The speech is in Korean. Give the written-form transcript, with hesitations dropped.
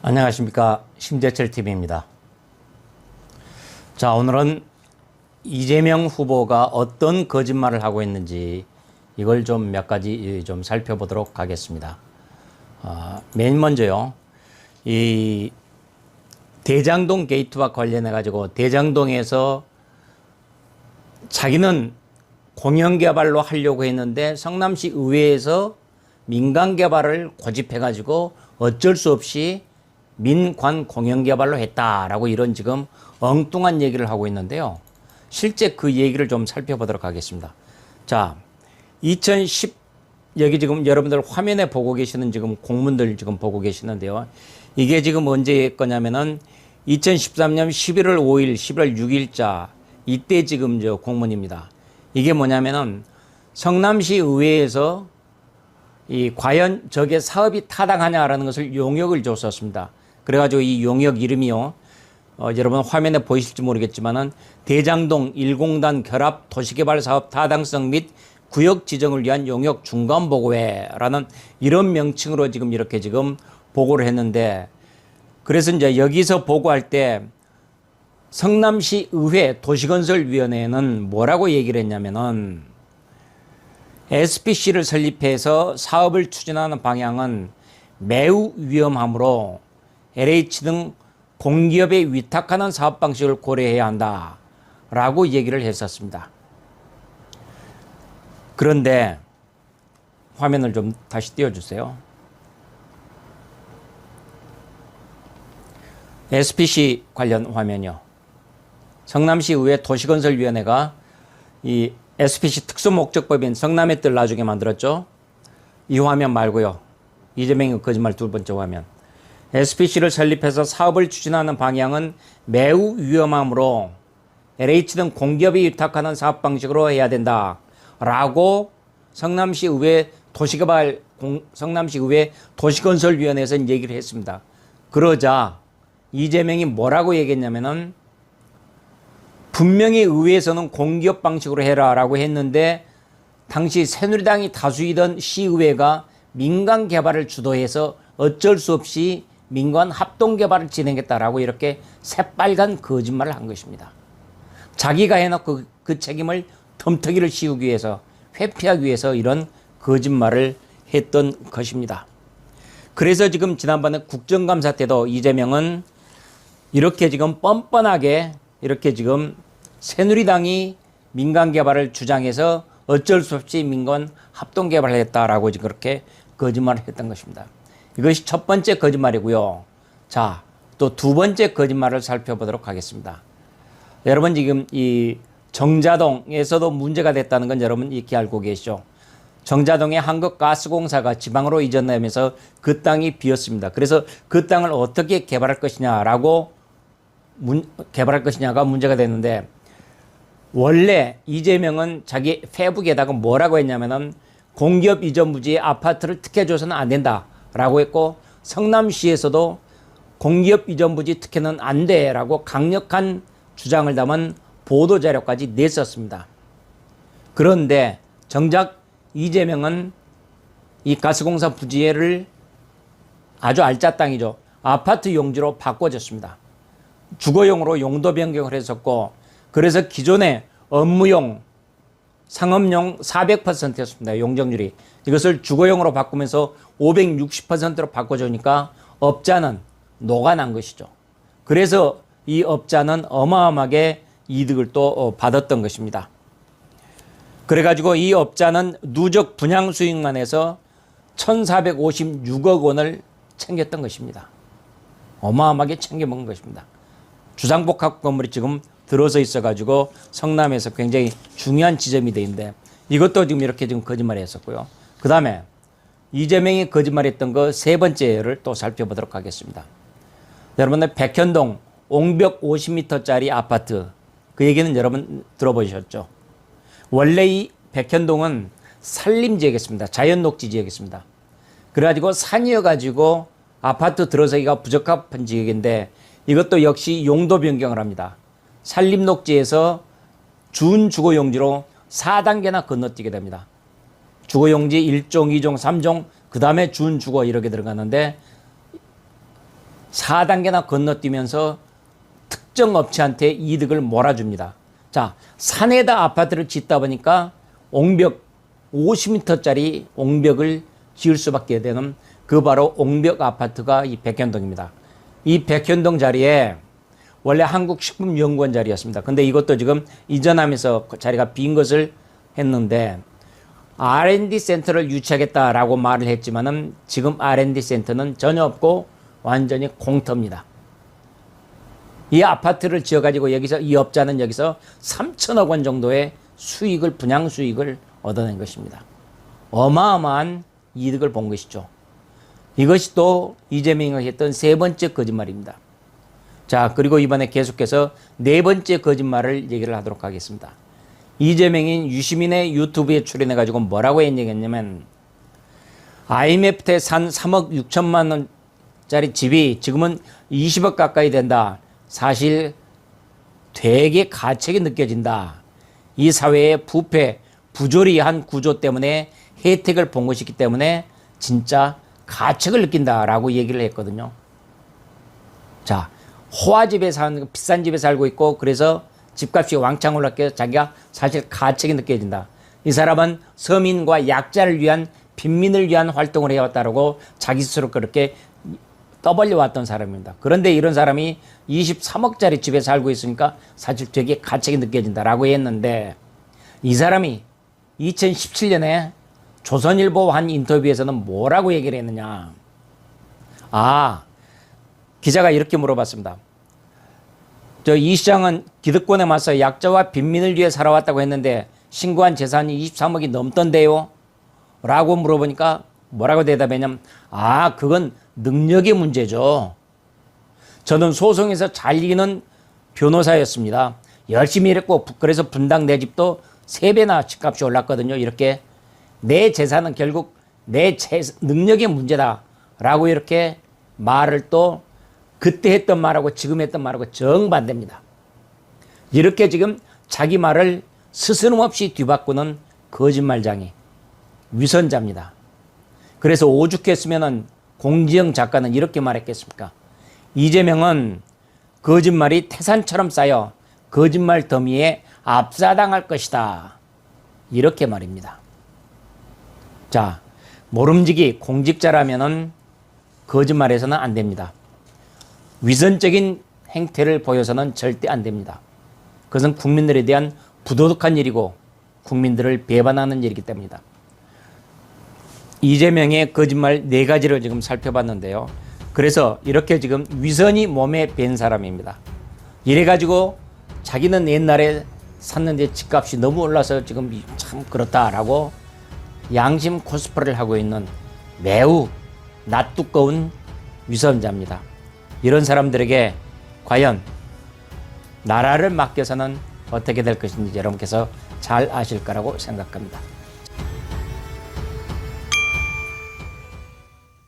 안녕하십니까, 심재철TV입니다. 자, 오늘은 이재명 후보가 어떤 거짓말을 하고 있는지 이걸 좀 몇 가지 좀 살펴보도록 하겠습니다. 맨 먼저요, 이 대장동 게이트와 관련해 가지고 대장동에서 자기는 공영개발로 하려고 했는데 성남시 의회에서 민간개발을 고집해 가지고 어쩔 수 없이 민관 공영개발로 했다라고 이런 지금 엉뚱한 얘기를 하고 있는데요. 실제 그 얘기를 좀 살펴보도록 하겠습니다. 자, 2010 여기 지금 여러분들 화면에 보고 계시는 지금 공문들 지금 보고 계시는데요. 이게 지금 언제 거냐면은 2013년 11월 5일, 11월 6일자 이때 지금 저 공문입니다. 이게 뭐냐면은 성남시 의회에서 이 과연 저게 사업이 타당하냐라는 것을 용역을 줬었습니다. 그래가지고 이 용역 이름이요, 여러분 화면에 보이실지 모르겠지만은 대장동 1공단 결합 도시개발 사업 타당성 및 구역 지정을 위한 용역 중간 보고회라는 이런 명칭으로 지금 이렇게 지금 보고를 했는데, 그래서 이제 여기서 보고할 때 성남시 의회 도시건설위원회는 뭐라고 얘기를 했냐면은 SPC를 설립해서 사업을 추진하는 방향은 매우 위험하므로 LH 등 공기업에 위탁하는 사업 방식을 고려해야 한다라고 얘기를 했었습니다. 그런데 화면을 좀 다시 띄워주세요. SPC 관련 화면이요. 성남시 의회 도시건설위원회가 이 SPC 특수목적법인 성남의 뜰 나중에 만들었죠. 이 화면 말고요. 이재명의 거짓말 두 번째 화면. SPC를 설립해서 사업을 추진하는 방향은 매우 위험하므로 LH 등 공기업이 위탁하는 사업 방식으로 해야 된다라고 성남시 의회 도시건설위원회에서 얘기를 했습니다. 그러자 이재명이 뭐라고 얘기했냐면은 분명히 의회에서는 공기업 방식으로 해라라고 했는데 당시 새누리당이 다수이던 시의회가 민간 개발을 주도해서 어쩔 수 없이 민관 합동 개발을 진행했다라고 이렇게 새빨간 거짓말을 한 것입니다. 자기가 해놓고 그 책임을 덤터기를 씌우기 위해서, 회피하기 위해서 이런 거짓말을 했던 것입니다. 그래서 지금 지난번에 국정감사 때도 이재명은 이렇게 지금 뻔뻔하게 이렇게 지금 새누리당이 민간 개발을 주장해서 어쩔 수 없이 민간 합동 개발을 했다라고 지금 그렇게 거짓말을 했던 것입니다. 이것이 첫 번째 거짓말이고요. 자, 또 두 번째 거짓말을 살펴보도록 하겠습니다. 여러분 지금 이 정자동에서도 문제가 됐다는 건 여러분 익히 알고 계시죠? 정자동의 한국가스공사가 지방으로 이전되면서 그 땅이 비었습니다. 그래서 그 땅을 어떻게 개발할 것이냐가 문제가 됐는데, 원래 이재명은 자기 페북에다가 뭐라고 했냐면은 공기업 이전 부지에 아파트를 특혜줘서는 안 된다라고 했고, 성남시에서도 공기업 이전 부지 특혜는 안 돼라고 강력한 주장을 담은 보도자료까지 냈었습니다. 그런데 정작 이재명은 이 가스공사 부지를 아주 알짜 땅이죠, 아파트 용지로 바꿔줬습니다. 주거용으로 용도 변경을 했었고, 그래서 기존에 업무용, 상업용 400%였습니다. 용적률이. 이것을 주거용으로 바꾸면서 560%로 바꿔주니까 업자는 녹아난 것이죠. 그래서 이 업자는 어마어마하게 이득을 또 받았던 것입니다. 그래가지고 이 업자는 누적 분양 수익만 해서 1,456억 원을 챙겼던 것입니다. 어마어마하게 챙겨먹은 것입니다. 주상복합 건물이 지금 들어서 있어가지고 성남에서 굉장히 중요한 지점이 되는데, 이것도 지금 이렇게 지금 거짓말을 했었고요. 그 다음에 이재명이 거짓말했던 거 세 번째를 또 살펴보도록 하겠습니다. 여러분들 백현동 옹벽 50m짜리 아파트, 그 얘기는 여러분 들어보셨죠? 원래 이 백현동은 산림지역이었습니다. 자연녹지 지역이었습니다. 그래가지고 산이어가지고 아파트 들어서기가 부적합한 지역인데, 이것도 역시 용도 변경을 합니다. 산림녹지에서 준주거용지로 4단계나 건너뛰게 됩니다. 주거용지 1종, 2종, 3종, 그 다음에 준주거 이렇게 들어가는데, 4단계나 건너뛰면서 특정 업체한테 이득을 몰아줍니다. 자, 산에다 아파트를 짓다 보니까 옹벽 50m짜리 옹벽을 지을 수밖에 되는 그 바로 옹벽 아파트가 이 백현동입니다. 이 백현동 자리에 원래 한국식품연구원 자리였습니다. 근데 이것도 지금 이전하면서 자리가 빈 것을 했는데 R&D 센터를 유치하겠다라고 말을 했지만은 지금 R&D 센터는 전혀 없고 완전히 공터입니다. 이 아파트를 지어가지고 여기서 이 업자는 여기서 3천억 원 정도의 수익을 분양 수익을 얻어낸 것입니다. 어마어마한 이득을 본 것이죠. 이것이 또 이재명이 했던 세 번째 거짓말입니다. 자, 그리고 이번에 계속해서 네 번째 거짓말을 얘기를 하도록 하겠습니다. 이재명이 유시민의 유튜브에 출연해가지고 뭐라고 얘기했냐면 IMF 때 산 3억 6천만 원짜리 집이 지금은 20억 가까이 된다. 사실 되게 가책이 느껴진다. 이 사회의 부패, 부조리한 구조 때문에 혜택을 본 것이기 때문에 진짜 가책을 느낀다라고 얘기를 했거든요. 자, 호화집에 사는 비싼 집에 살고 있고 그래서 집값이 왕창 올랐기에 자기가 사실 가책이 느껴진다. 이 사람은 서민과 약자를 위한 빈민을 위한 활동을 해왔다라고 자기 스스로 그렇게 떠벌려왔던 사람입니다. 그런데 이런 사람이 23억짜리 집에 살고 있으니까 사실 되게 가책이 느껴진다라고 했는데 이 사람이 2017년에 조선일보 한 인터뷰에서는 뭐라고 얘기를 했느냐. 기자가 이렇게 물어봤습니다. 이 시장은 기득권에 맞서 약자와 빈민을 위해 살아왔다고 했는데 신고한 재산이 23억이 넘던데요? 라고 물어보니까 뭐라고 대답했냐면 그건 능력의 문제죠. 저는 소송에서 잘 이기는 변호사였습니다. 열심히 일했고 그래서 분당 내 집도 3배나 집값이 올랐거든요. 이렇게 내 재산은 결국 내 능력의 문제다 라고 이렇게 말을 또 그때 했던 말하고 지금 했던 말하고 정반대입니다. 이렇게 지금 자기 말을 스스럼없이 뒤바꾸는 거짓말장이 위선자입니다. 그래서 오죽했으면 공지영 작가는 이렇게 말했겠습니까? 이재명은 거짓말이 태산처럼 쌓여 거짓말 더미에 압사당할 것이다. 이렇게 말입니다. 자, 모름지기 공직자라면은 거짓말해서는 안 됩니다. 위선적인 행태를 보여서는 절대 안 됩니다. 그것은 국민들에 대한 부도덕한 일이고 국민들을 배반하는 일이기 때문이다. 이재명의 거짓말 4가지를 지금 살펴봤는데요. 그래서 이렇게 지금 위선이 몸에 밴 사람입니다. 이래가지고 자기는 옛날에 샀는데 집값이 너무 올라서 지금 참 그렇다라고 양심 코스프레를 하고 있는 매우 낯두꺼운 위선자입니다. 이런 사람들에게 과연 나라를 맡겨서는 어떻게 될 것인지 여러분께서 잘 아실 거라고 생각합니다.